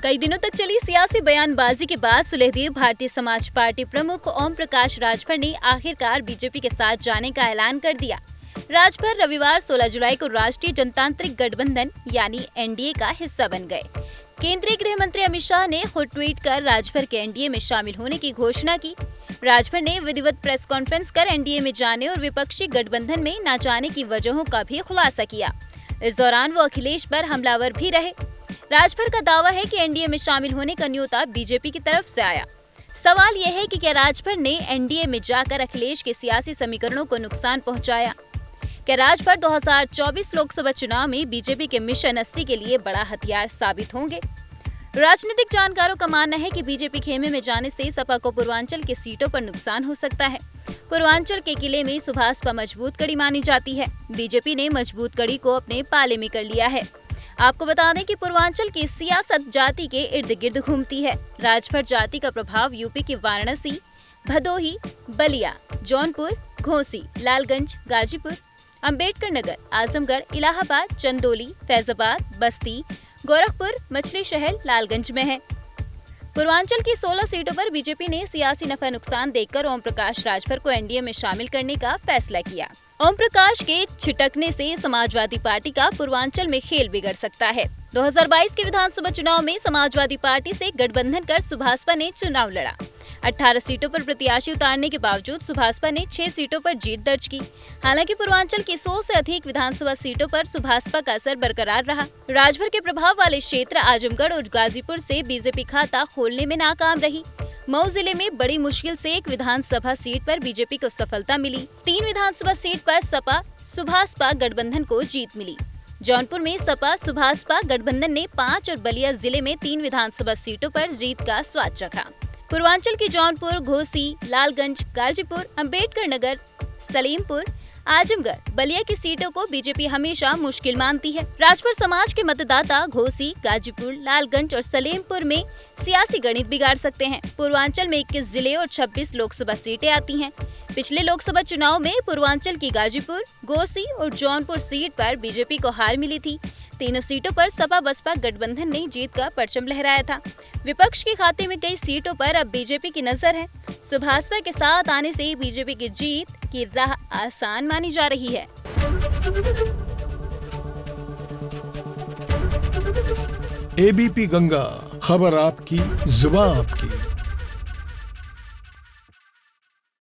कई दिनों तक चली सियासी बयानबाजी के बाद सुलहदेव भारतीय समाज पार्टी प्रमुख ओम प्रकाश राजभर ने आखिरकार बीजेपी के साथ जाने का ऐलान कर दिया। राजभर रविवार 16 जुलाई को राष्ट्रीय जनतांत्रिक गठबंधन यानी एनडीए का हिस्सा बन गए। केंद्रीय गृह मंत्री अमित शाह ने खुद ट्वीट कर राजभर के एनडीए में शामिल होने की घोषणा की। राजभर ने विधिवत प्रेस कॉन्फ्रेंस कर एनडीए में जाने और विपक्षी गठबंधन में न जाने की वजहों का भी खुलासा किया। इस दौरान वो अखिलेश पर हमलावर भी रहे। राजभर का दावा है कि एनडीए में शामिल होने का न्योता बीजेपी की तरफ से आया। सवाल यह है कि क्या राजभर ने एनडीए में जाकर अखिलेश के सियासी समीकरणों को नुकसान पहुंचाया? क्या राजभर 2024 लोकसभा चुनाव में बीजेपी के मिशन 80 के लिए बड़ा हथियार साबित होंगे? राजनीतिक जानकारों का मानना है कि बीजेपी खेमे में जाने से सपा को पूर्वांचल के सीटों पर नुकसान हो सकता है। पूर्वांचल के किले में सुभाषपा मजबूत कड़ी मानी जाती है। बीजेपी ने मजबूत कड़ी को अपने पाले में कर लिया है। आपको बता दें कि पूर्वांचल की सियासत जाति के इर्द गिर्द घूमती है। राजभर जाति का प्रभाव यूपी के वाराणसी, भदोही, बलिया, जौनपुर, घोसी, लालगंज, गाजीपुर, अंबेडकर नगर, आजमगढ़, इलाहाबाद, चंदौली, फैजाबाद, बस्ती, गोरखपुर, मछली शहर, लालगंज में है। पूर्वांचल की 16 सीटों पर बीजेपी ने सियासी नफा नुकसान देखकर ओम प्रकाश राजभर को एनडीए में शामिल करने का फैसला किया। ओम प्रकाश के छिटकने से समाजवादी पार्टी का पूर्वांचल में खेल बिगड़ सकता है। 2022 के विधानसभा चुनाव में समाजवादी पार्टी से गठबंधन कर सुभाषपा ने चुनाव लड़ा। 18 सीटों पर प्रत्याशी उतारने के बावजूद सुभाषपा ने 6 सीटों पर जीत दर्ज की। हालांकि पूर्वांचल की 100 से अधिक विधानसभा सीटों पर सुभाषपा का असर बरकरार रहा। राजभर के प्रभाव वाले क्षेत्र आजमगढ़ और गाजीपुर से बीजेपी खाता खोलने में नाकाम रही। मऊ जिले में बड़ी मुश्किल से एक विधानसभा सीट पर बीजेपी को सफलता मिली। 3 विधानसभा सीट पर सपा सुभाषपा गठबंधन को जीत मिली। जौनपुर में सपा सुभाषपा गठबंधन ने 5 और बलिया जिले में 3 विधानसभा सीटों पर जीत का स्वाद चखा। पूर्वांचल की जौनपुर, घोसी, लालगंज, गाजीपुर, अंबेडकर नगर, सलीमपुर, आजमगढ़, बलिया की सीटों को बीजेपी हमेशा मुश्किल मानती है। राजभर समाज के मतदाता घोसी, गाजीपुर, लालगंज और सलेमपुर में सियासी गणित बिगाड़ सकते हैं। पूर्वांचल में 21 जिले और 26 लोकसभा सीटें आती हैं। पिछले लोकसभा चुनाव में पूर्वांचल की गाजीपुर, घोसी और जौनपुर सीट पर बीजेपी को हार मिली थी। तीनों सीटों पर सपा बसपा गठबंधन ने जीत का परचम लहराया था। विपक्ष के खाते में कई सीटों पर अब बीजेपी की नजर है। सुभाषपा के साथ आने से बीजेपी की जीत की राह आसान मानी जा रही है। एबीपी गंगा, खबर आपकी, जुबान आपकी।